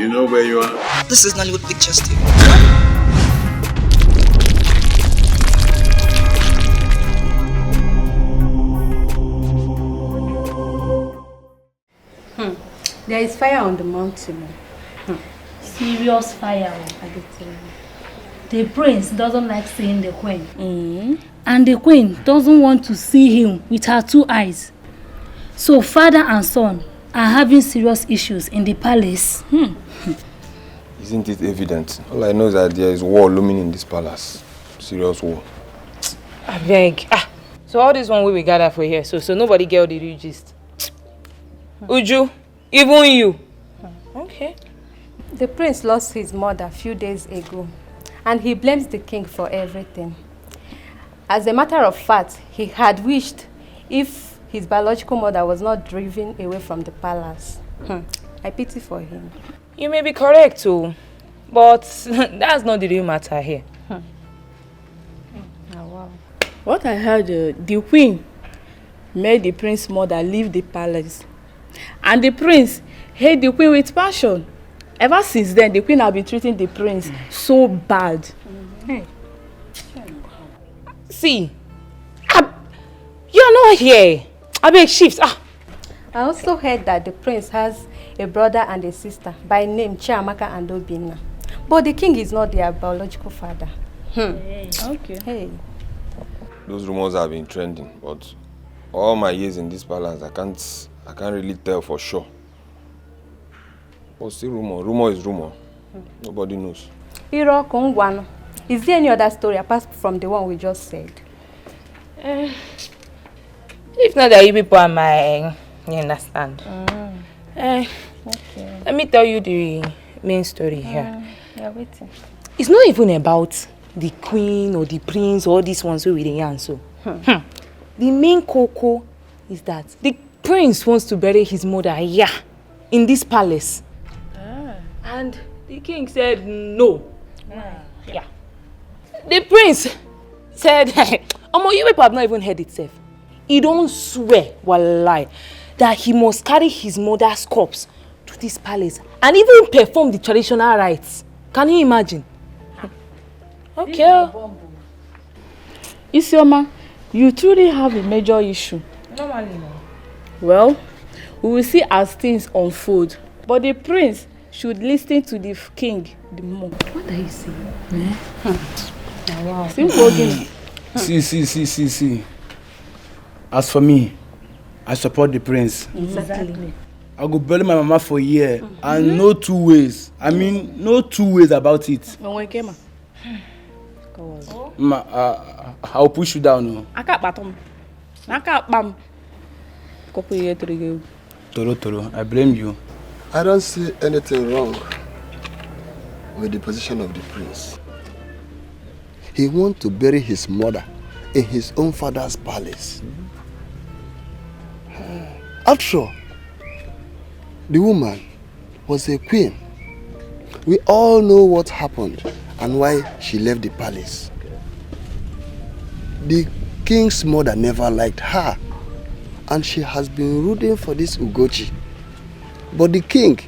You know where you are? This is Nollywood Pictures TV. There is fire on the mountain. Serious fire. I can tell you. The prince doesn't like seeing the queen. And the queen doesn't want to see him with her two eyes. So father and son are having serious issues in the palace. Isn't it evident? All I know is that there is war looming in this palace. Serious war. I beg. So all this one we gather for here, so nobody get all the real gist. Uju, even you. Okay. The prince lost his mother a few days ago, and he blames the king for everything. As a matter of fact, he had wished if his biological mother was not driven away from the palace. I pity for him. You may be correct too, but that's not the real matter here. Oh, wow. What I heard, the queen made the prince's mother leave the palace. And the prince hate the queen with passion. Ever since then, the queen has been treating the prince so bad. See, you're not here. I beg shift. I also heard that the prince has a brother and a sister by name Chiamaka and Obinna. But the king is not their biological father. Okay. Hey. Those rumors have been trending, but all my years in this palace, I can't really tell for sure. But still rumor. Rumor is rumor. Nobody knows. Is there any other story apart from the one we just said? If not that you people are my, you understand. Okay. Let me tell you the main story here. You're waiting. It's not even about the queen or the prince or these ones with the answer. The main cocoa is that the prince wants to bury his mother here in this palace. And the king said no. Yeah. The prince said, you people have not even heard itself. He don't swear, wallahi, that he must carry his mother's corpse to this palace and even perform the traditional rites. Can you imagine? Okay. Isioma, you truly have a major issue. Normally, no. Well, we will see as things unfold. But the prince should listen to the king the more. What are you saying? Wow. Simple. See. As for me, I support the prince. Exactly. I go bury my mama for a year and no two ways. I mean, no two ways about it. I'll push you down. Toro, I blame you. I don't see anything wrong with the position of the prince. He wants to bury his mother in his own father's palace. After all, the woman was a queen. We all know what happened and why she left the palace. The king's mother never liked her, and she has been rooting for this Ugochi. But the king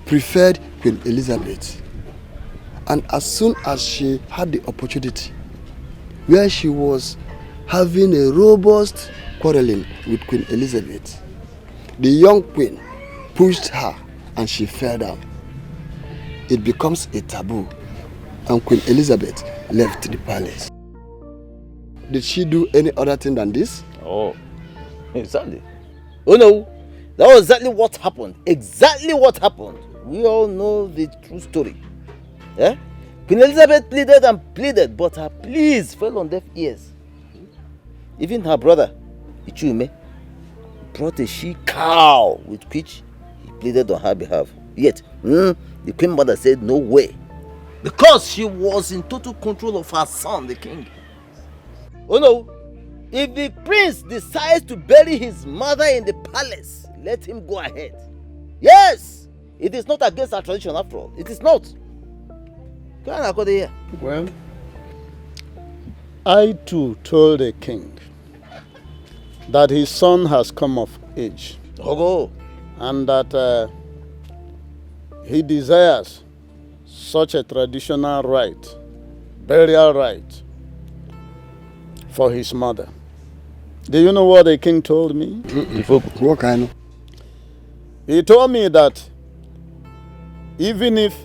preferred Queen Elizabeth. And as soon as she had the opportunity, where she was having a robust quarreling with Queen Elizabeth, the young queen pushed her and she fell down. It becomes a taboo, and Queen Elizabeth left the palace. Did she do any other thing than this? Oh, exactly. Oh no, that was exactly what happened. Exactly what happened. We all know the true story. Yeah? Queen Elizabeth pleaded and pleaded, but her pleas fell on deaf ears. Even her brother, Ichume, brought a she-cow with which he pleaded on her behalf. Yet, the queen mother said no way, because she was in total control of her son, the king. Oh no, if the prince decides to bury his mother in the palace, let him go ahead. Yes, it is not against our tradition after all. It is not. Well, I too told the king that his son has come of age. Oh. And that he desires such a traditional rite, burial rite, for his mother. Do you know what the king told me? What kind of? He told me that even if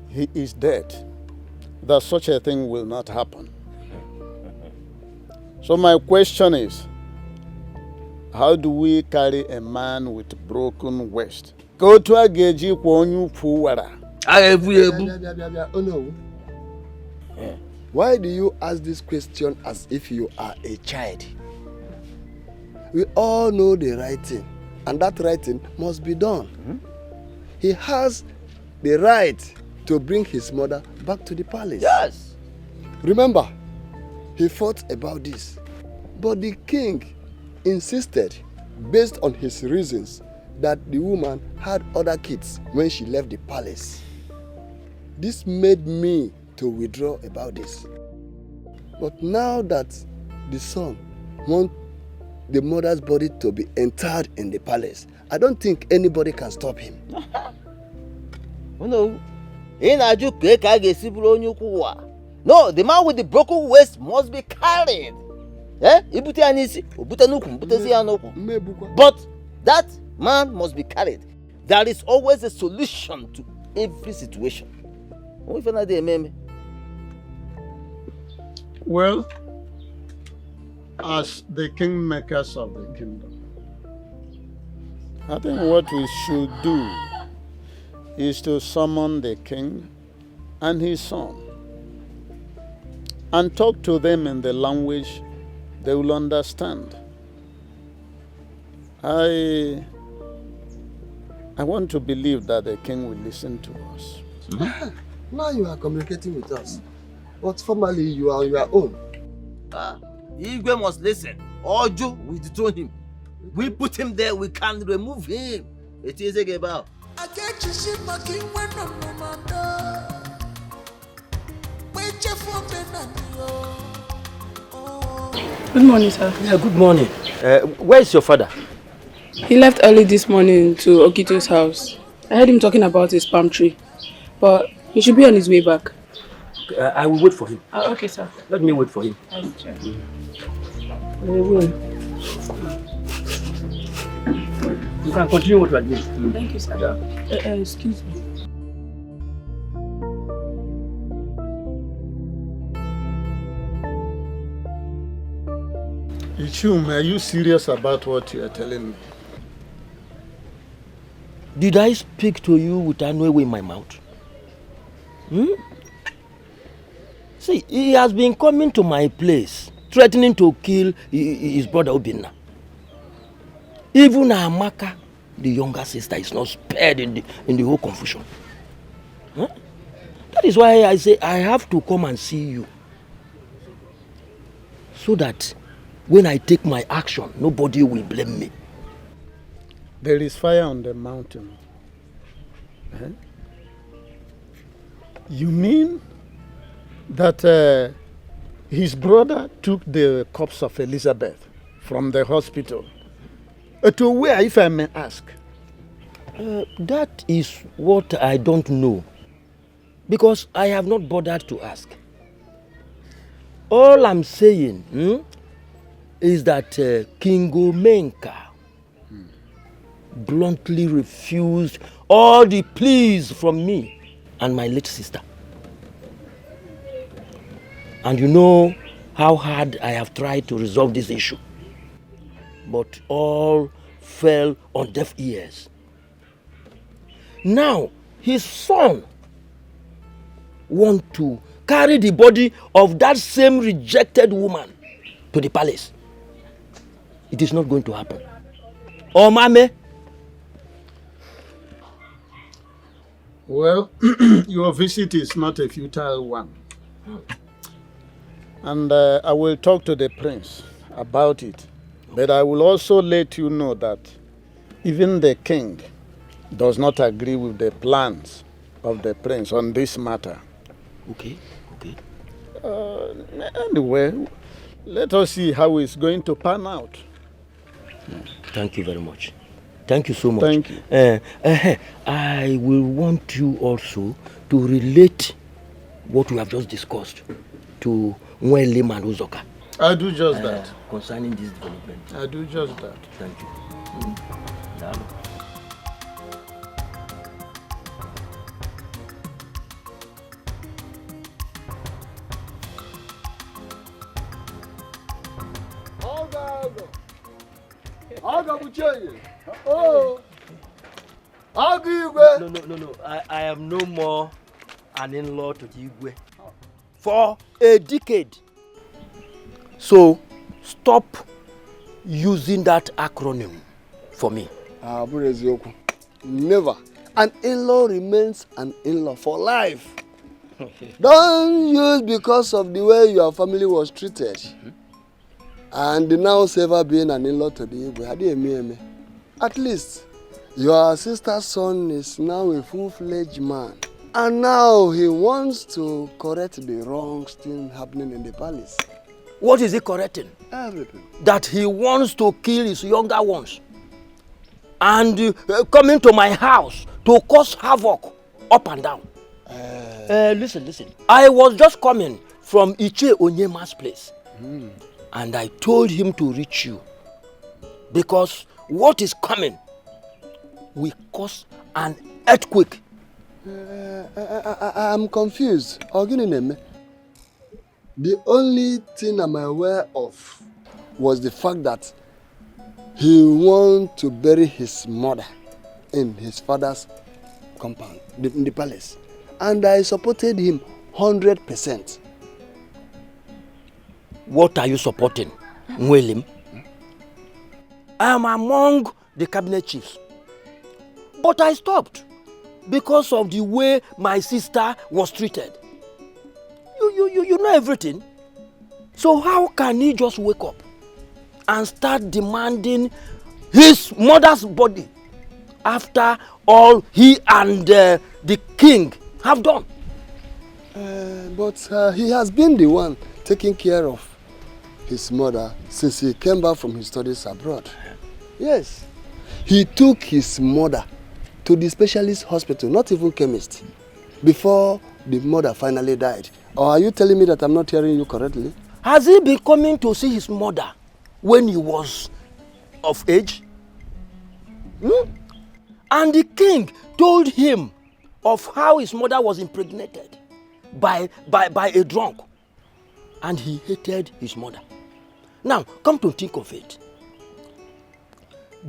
he is dead, that such a thing will not happen. So my question is, how do we carry a man with broken waist? Go to a geji kwonyu puwara. Oh no. Why do you ask this question as if you are a child? We all know the right thing, and that right thing must be done. He has the right to bring his mother back to the palace. Yes. Remember, he fought about this, but the king insisted, based on his reasons, that the woman had other kids when she left the palace. This made me to withdraw about this. But now that the son wants the mother's body to be interred in the palace, I don't think anybody can stop him. Oh no. No, the man with the broken waist must be carried. But that man must be carried. There is always a solution to every situation. Well, as the kingmakers of the kingdom, I think what we should do is to summon the king and his son and talk to them in the language they will understand. I want to believe that the king will listen to us. Now you are communicating with us, but formally you are on your own. Igwe must listen. Ojo, we dethrone him. We put him there, we can remove him. It is a about. Good morning, sir. Yeah, good morning. Where is your father? He left early this morning to Okito's house. I heard him talking about his palm tree, but he should be on his way back. I will wait for him. Okay, sir. Let me wait for him. I will. You can continue what you are doing. Thank you, sir. Yeah. Excuse me. Ichum, are you serious about what you are telling me? Did I speak to you with Anwewe in my mouth? See, he has been coming to my place, threatening to kill his brother Obinna. Even Amaka, the younger sister, is not spared in the whole confusion. That is why I say I have to come and see you. So that when I take my action, nobody will blame me. There is fire on the mountain. You mean that his brother took the corpse of Elizabeth from the hospital? To where, if I may ask? That is what I don't know. Because I have not bothered to ask. All I'm saying is that King Omenka bluntly refused all the pleas from me and my late sister. And you know how hard I have tried to resolve this issue. But all fell on deaf ears. Now, his son wants to carry the body of that same rejected woman to the palace. It is not going to happen. Oh, Mame. Well, your visit is not a futile one. And I will talk to the prince about it. But I will also let you know that even the king does not agree with the plans of the prince on this matter. Okay. Anyway, let us see how it's going to pan out. Thank you very much. Thank you so much. Thank you. I will want you also to relate what we have just discussed to Nwele and Uzoka. I do just that. Concerning this development. I do just that. Thank you. Oh, No. I am no more an in-law to the Ugwu for a decade. So stop using that acronym for me. Never. An in-law remains an in-law for life. Don't use because of the way your family was treated. And now ever being an in-law to the Igbo. At least your sister's son is now a full-fledged man. And now he wants to correct the wrongs still happening in the palace. What is he correcting? Everything. That he wants to kill his younger ones. And coming to my house to cause havoc up and down. Listen. I was just coming from Iche Onyema's place. And I told him to reach you. Because what is coming will cause an earthquake. I'm confused. The only thing I'm aware of was the fact that he wanted to bury his mother in his father's compound, in the palace. And I supported him 100%. What are you supporting, William? I am among the cabinet chiefs. But I stopped because of the way my sister was treated. You know everything. So how can he just wake up and start demanding his mother's body after all he and the king have done? But he has been the one taking care of his mother since he came back from his studies abroad. Yes. He took his mother to the specialist hospital, not even chemist, before the mother finally died. Or are you telling me that I'm not hearing you correctly? Has he been coming to see his mother when he was of age? And the king told him of how his mother was impregnated by a drunk. And he hated his mother. Now, come to think of it.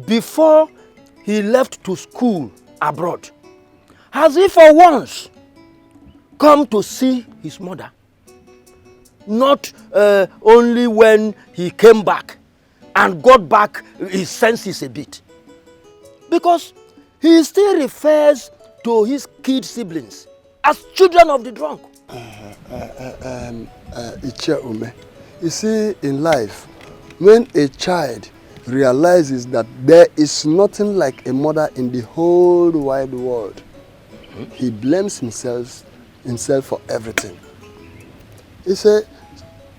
Before he left to school abroad, has he for once come to see his mother? Not only when he came back and got back his senses a bit. Because he still refers to his kid siblings as children of the drunk. You see, in life, when a child realizes that there is nothing like a mother in the whole wide world, he blames himself for everything. He said,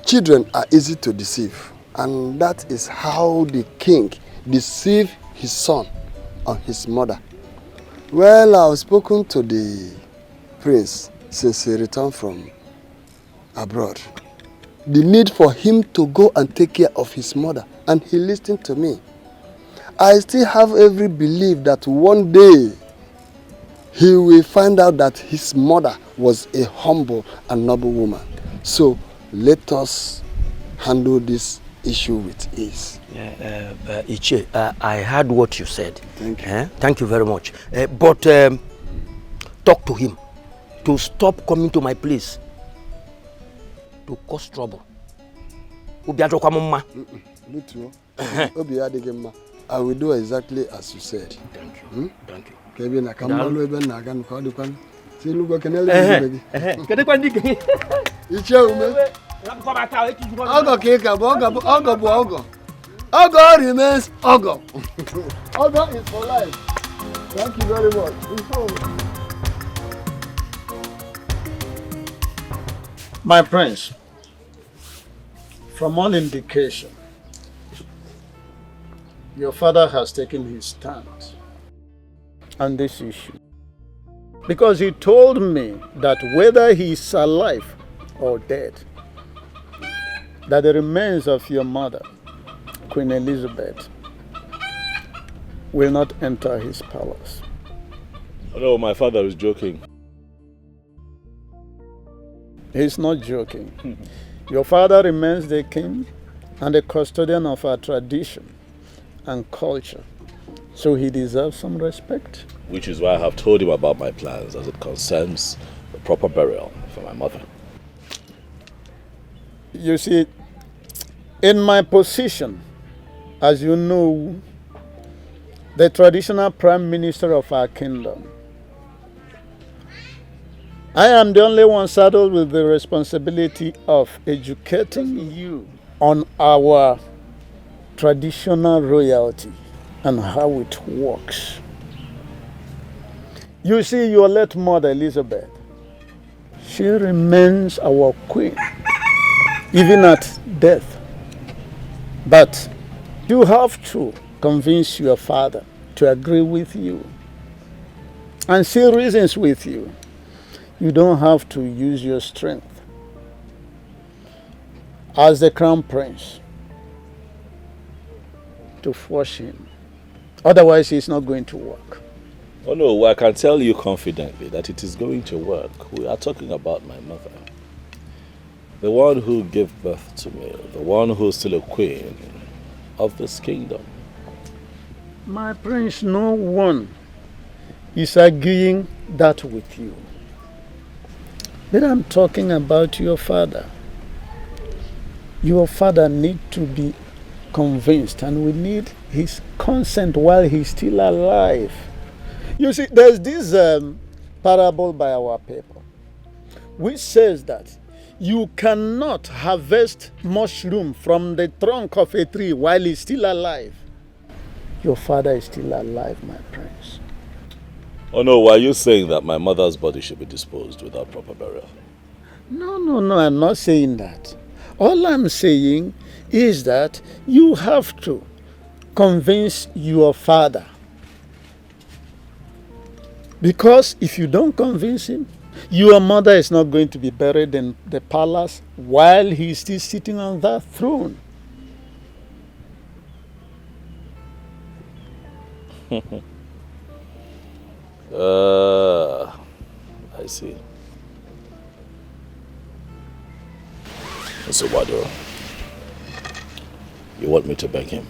children are easy to deceive, and that is how the king deceived his son on his mother. Well, I've spoken to the prince since he returned from abroad. The need for him to go and take care of his mother, and he listened to me. I still have every belief that one day he will find out that his mother was a humble and noble woman. So let us handle this issue with ease. Iche, I heard what you said. Thank you. Thank you very much. But talk to him to stop coming to my place to cause trouble. I will do exactly as you said. Thank you. Thank you. Ogo remains Ogo. Ogo is for life. Thank you very much. My prince, from all indication, your father has taken his stand on this issue. Because he told me that whether he's alive or dead, that the remains of your mother, Queen Elizabeth, will not enter his palace. No, my father is joking. He's not joking. Your father remains the king and the custodian of our tradition and culture. So he deserves some respect. Which is why I have told him about my plans as it concerns the proper burial for my mother. You see, in my position, as you know, the traditional prime minister of our kingdom, I am the only one saddled with the responsibility of educating you on our traditional royalty and how it works. You see, your late mother, Elizabeth, she remains our queen, even at death. But you have to convince your father to agree with you and see reasons with you. You don't have to use your strength as the crown prince to force him. Otherwise, it's not going to work. Oh no, I can tell you confidently that it is going to work. We are talking about my mother. The one who gave birth to me, the one who's still a queen of this kingdom. My prince, no one is arguing that with you. But I'm talking about your father. Your father needs to be convinced, and we need his consent while he's still alive. You see, there's this parable by our people, which says that you cannot harvest mushroom from the trunk of a tree while he's still alive. Your father is still alive, my prince. Oh no, why are you saying that my mother's body should be disposed without proper burial? No, I'm not saying that. All I'm saying is that you have to convince your father. Because if you don't convince him, your mother is not going to be buried in the palace while he's still sitting on that throne. I see. So Ogbodo, you want me to beg him?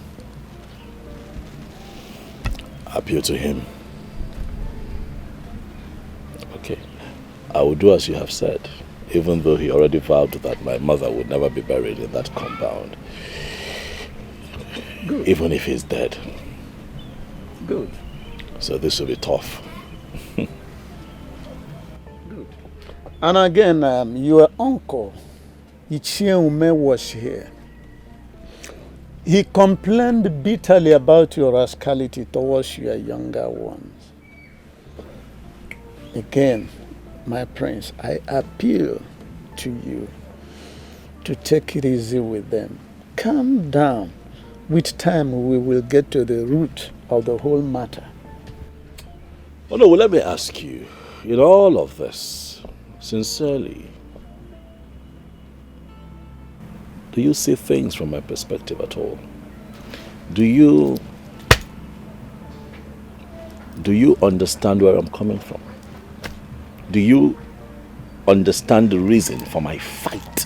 Appeal to him? Okay. I will do as you have said, even though he already vowed that my mother would never be buried in that compound. Good. Even if he's dead. Good. So this will be tough. Good. And again, your uncle, Ichie was here. He complained bitterly about your rascality towards your younger ones. Again, my prince, I appeal to you to take it easy with them. Calm down. With time, we will get to the root of the whole matter. Oh no, well, let me ask you, in all of this, sincerely, do you see things from my perspective at all? Do you understand where I'm coming from? Do you understand the reason for my fight?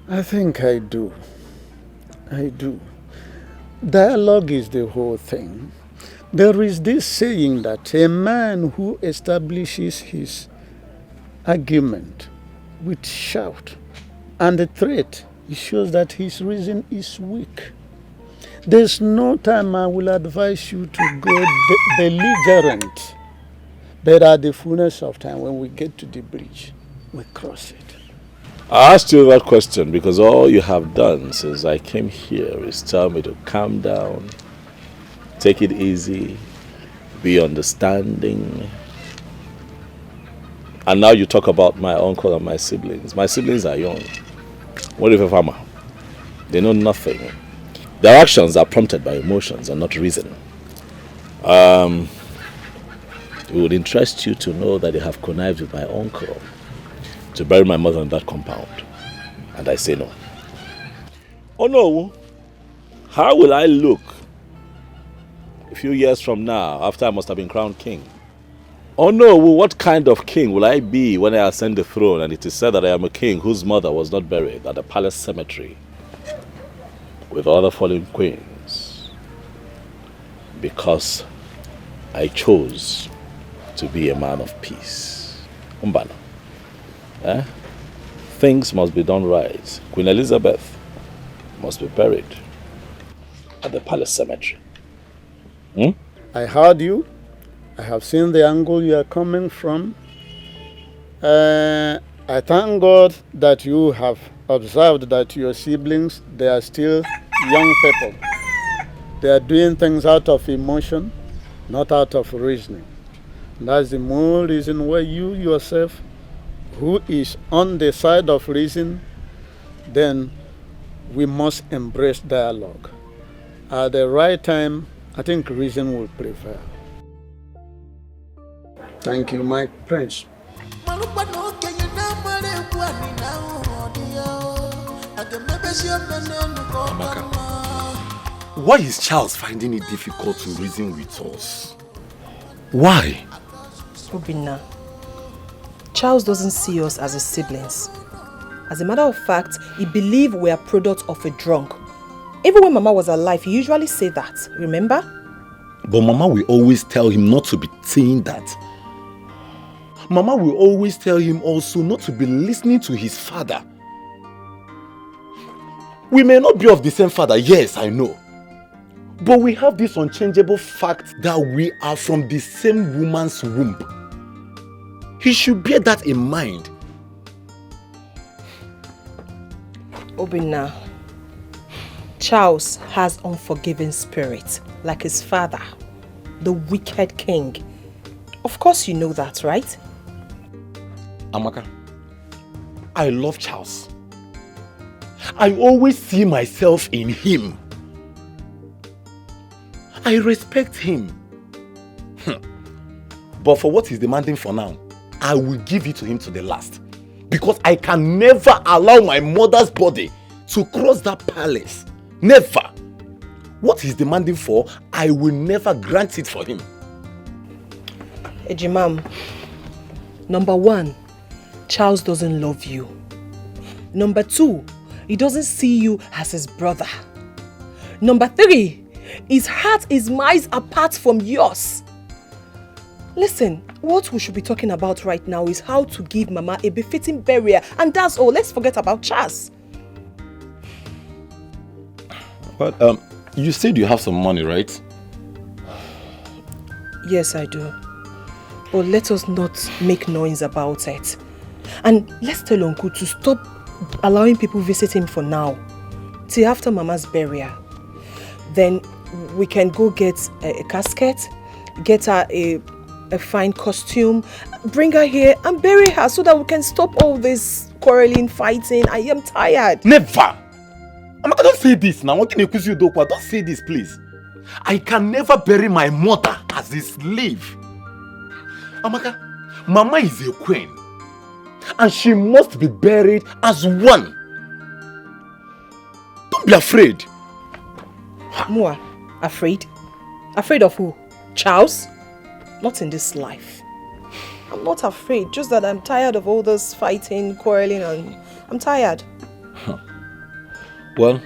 I think I do. I do. Dialogue is the whole thing. There is this saying that a man who establishes his argument with shout and a threat, it shows that his reason is weak. There's no time I will advise you to go belligerent, but at the fullness of time, when we get to the bridge, we cross it. I asked you that question because all you have done since I came here is tell me to calm down, take it easy, be understanding. And now you talk about my uncle and my siblings. My siblings are young. What if a farmer? They know nothing. Their actions are prompted by emotions and not reason. It would interest you to know that they have connived with my uncle to bury my mother in that compound. And I say no. Oh no! How will I look a few years from now after I must have been crowned king? Oh no, what kind of king will I be when I ascend the throne and it is said that I am a king whose mother was not buried at the palace cemetery with other fallen queens because I chose to be a man of peace. Umbana. Things must be done right. Queen Elizabeth must be buried at the palace cemetery. I heard you. I have seen the angle you are coming from. I thank God that you have observed that your siblings, they are still young people. They are doing things out of emotion, not out of reasoning. That's the more reason why you yourself, who is on the side of reason, then we must embrace dialogue. At the right time, I think reason will prevail. Thank you, my prince. Amaka, why is Charles finding it difficult to reason with us? Why? Obinna, Charles doesn't see us as his siblings. As a matter of fact, he believes we are product of a drunk. Even when Mama was alive, he usually say that, remember? But Mama will always tell him not to be saying that. Mama will always tell him also not to be listening to his father. We may not be of the same father, yes, I know. But we have this unchangeable fact that we are from the same woman's womb. He should bear that in mind. Obinna, Charles has unforgiving spirit, like his father, the wicked king. Of course you know that, right? Amaka, I love Charles. I always see myself in him. I respect him. But for what he's demanding for now, I will give it to him to the last. Because I can never allow my mother's body to cross that palace. Never. What he's demanding for, I will never grant it for him. Ejimam, number one, Charles doesn't love you. Number two, he doesn't see you as his brother. Number three, his heart is miles apart from yours. Listen, what we should be talking about right now is how to give Mama a befitting burial, and that's all. Let's forget about Charles. But you said you have some money, right? Yes, I do. But let us not make noise about it. And let's tell Uncle to stop allowing people visit him for now, till after Mama's burial. Then we can go get a casket, get her a fine costume, bring her here and bury her so that we can stop all this quarreling, fighting. I am tired. Never! Amaka, don't say this now. Don't say this, please. I can never bury my mother as a slave. Amaka, Mama is a queen. And she must be buried as one. Don't be afraid. Mua, afraid? Afraid of who? Charles? Not in this life. I'm not afraid, just that I'm tired of all this fighting, quarreling, and I'm tired. Well,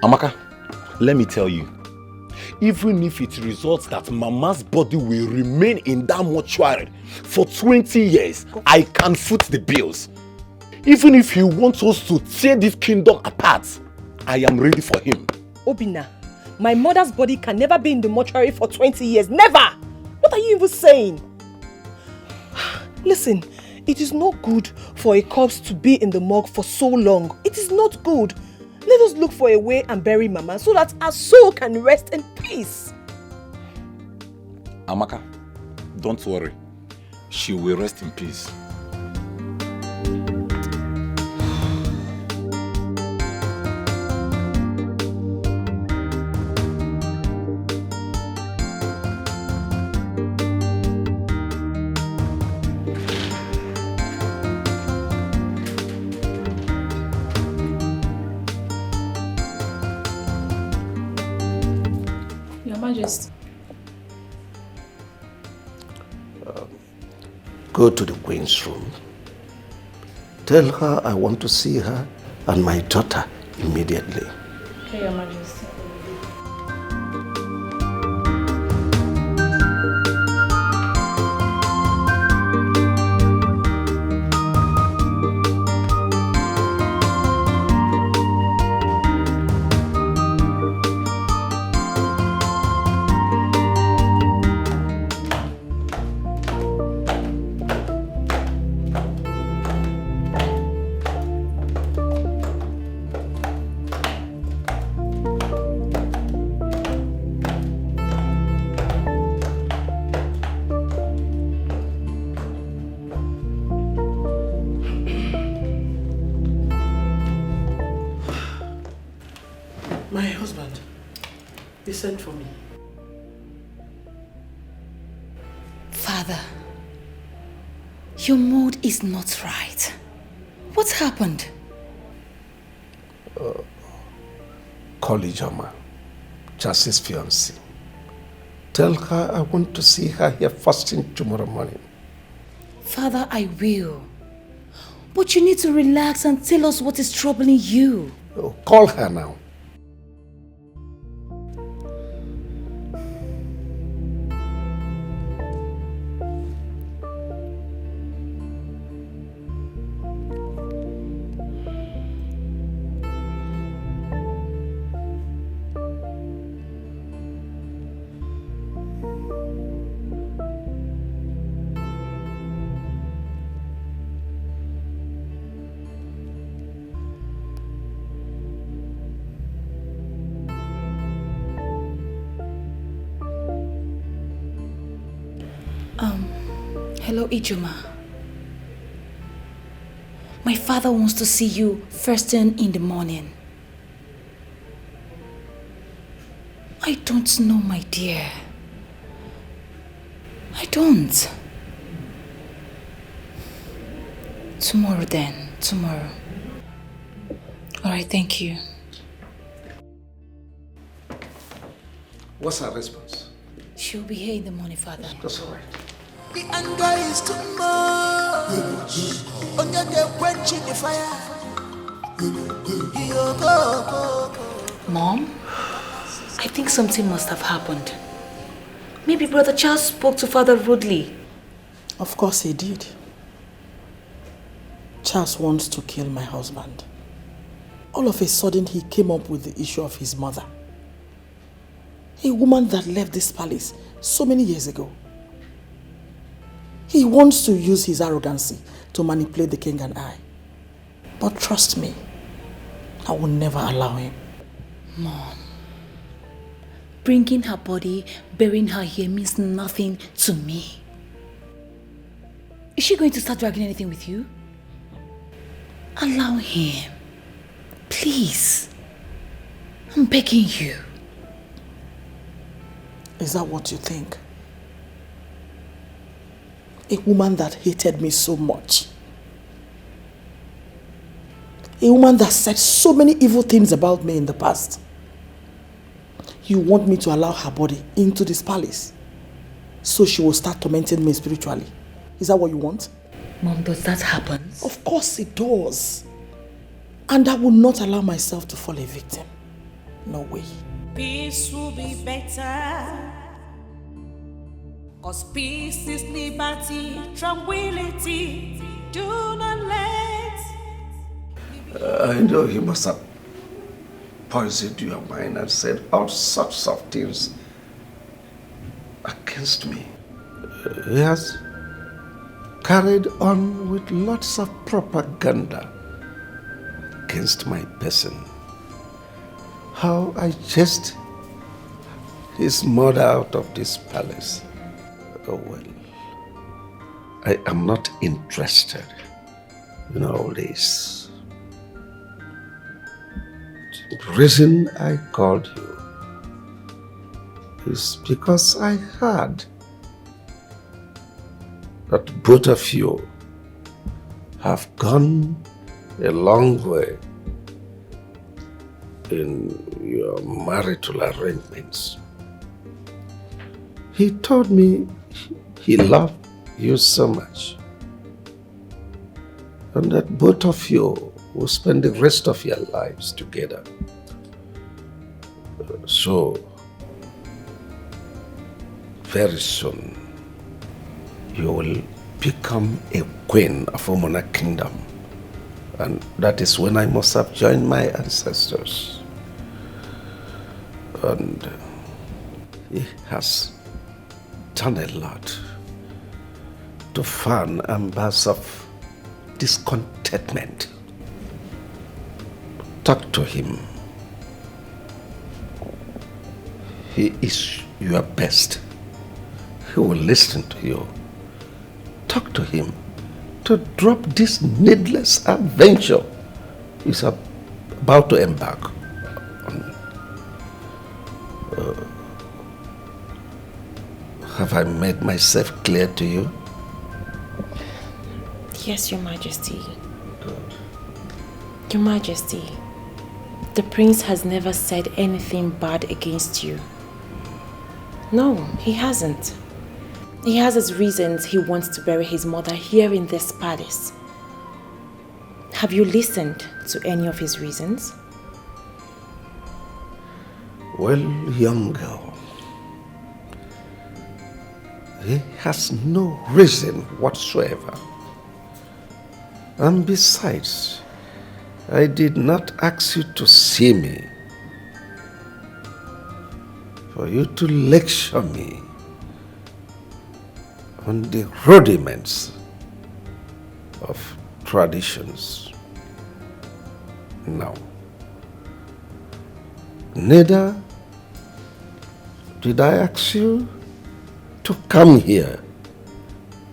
Amaka, let me tell you. Even if it results that Mama's body will remain in that mortuary for 20 years, I can foot the bills. Even if he wants us to tear this kingdom apart, I am ready for him. Obinna, my mother's body can never be in the mortuary for 20 years. Never! What are you even saying? Listen, it is not good for a corpse to be in the morgue for so long. It is not good. Let us look for a way and bury Mama so that our soul can rest in peace. Amaka, don't worry. She will rest in peace. Majesty. Go to the Queen's room. Tell her I want to see her and my daughter immediately. Okay, Your Majesty. My husband, he sent for me. Father, your mood is not right. What happened? Call Ijoma, Chassis' fiancée. Tell her I want to see her here first thing tomorrow morning. Father, I will. But you need to relax and tell us what is troubling you. Oh, call her now. Hello, Ijoma. My father wants to see you first thing in the morning. I don't know, my dear. I don't. Tomorrow then, tomorrow. All right, thank you. What's her response? She'll be here in the morning, Father. That's all right. The anger is too much. Only they quenching the fire. Mom, I think something must have happened. Maybe Brother Charles spoke to Father rudely. Of course he did. Charles wants to kill my husband. All of a sudden he came up with the issue of his mother. A woman that left this palace so many years ago. He wants to use his arrogancy to manipulate the king and I. But trust me, I will never allow him. Mom, bringing her body, burying her here means nothing to me. Is she going to start dragging anything with you? Allow him. Please. I'm begging you. Is that what you think? A woman that hated me so much. A woman that said so many evil things about me in the past. You want me to allow her body into this palace so she will start tormenting me spiritually. Is that what you want? Mom, does that happen? Of course it does. And I will not allow myself to fall a victim. No way. Peace will be better. Cause peace is liberty, tranquility. Do not let. I know he must have poisoned your mind and said all sorts of things against me. He has carried on with lots of propaganda against my person. How I chased his mother out of this palace. Oh well, I am not interested in all this. The reason I called you is because I heard that both of you have gone a long way in your marital arrangements. He told me he loved you so much. And that both of you will spend the rest of your lives together. So, very soon, you will become a queen of Omona Kingdom. And that is when I must have joined my ancestors. And he has done a lot to fan embers of discontentment. Talk to him. He is your best. He will listen to you. Talk to him to drop this needless adventure he's about to embark on. Have I made myself clear to you? Yes, Your Majesty. Your Majesty, the prince has never said anything bad against you. No, he hasn't. He has his reasons he wants to bury his mother here in this palace. Have you listened to any of his reasons? Well, young girl, he has no reason whatsoever. And besides, I did not ask you to see me for you to lecture me on the rudiments of traditions. No. Neither did I ask you to come here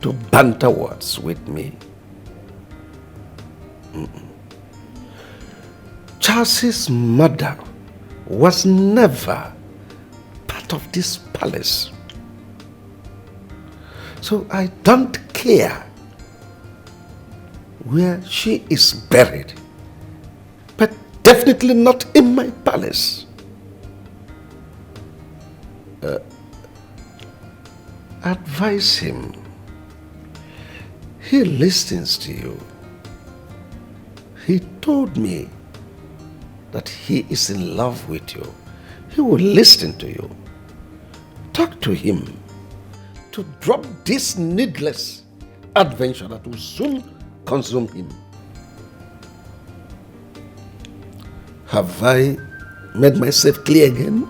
to banter words with me. Charles's mother was never part of this palace. So I don't care where she is buried, but definitely not in my palace. Advise him. He listens to you. He told me that he is in love with you. He will listen to you. Talk to him to drop this needless adventure that will soon consume him. Have I made myself clear again?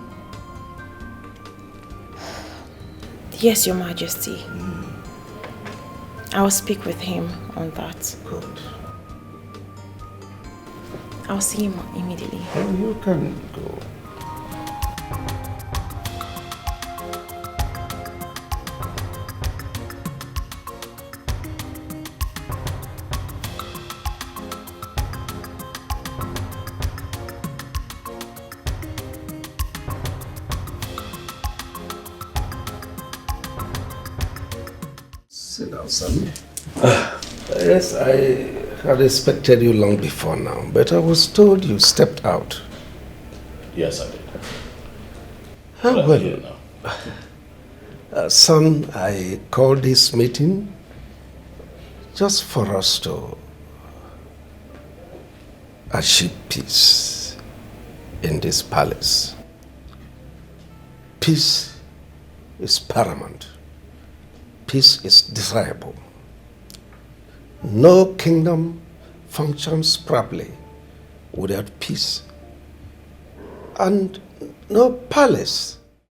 Yes, Your Majesty. I will speak with him on that. Good. I'll see him immediately. Oh, you can go. Sit down, son. Yes, I had expected you long before now, but I was told you stepped out. Yes, I did. Well, son, I called this meeting just for us to achieve peace in this palace. Peace is paramount. Peace is desirable. No kingdom functions properly without peace. And no palace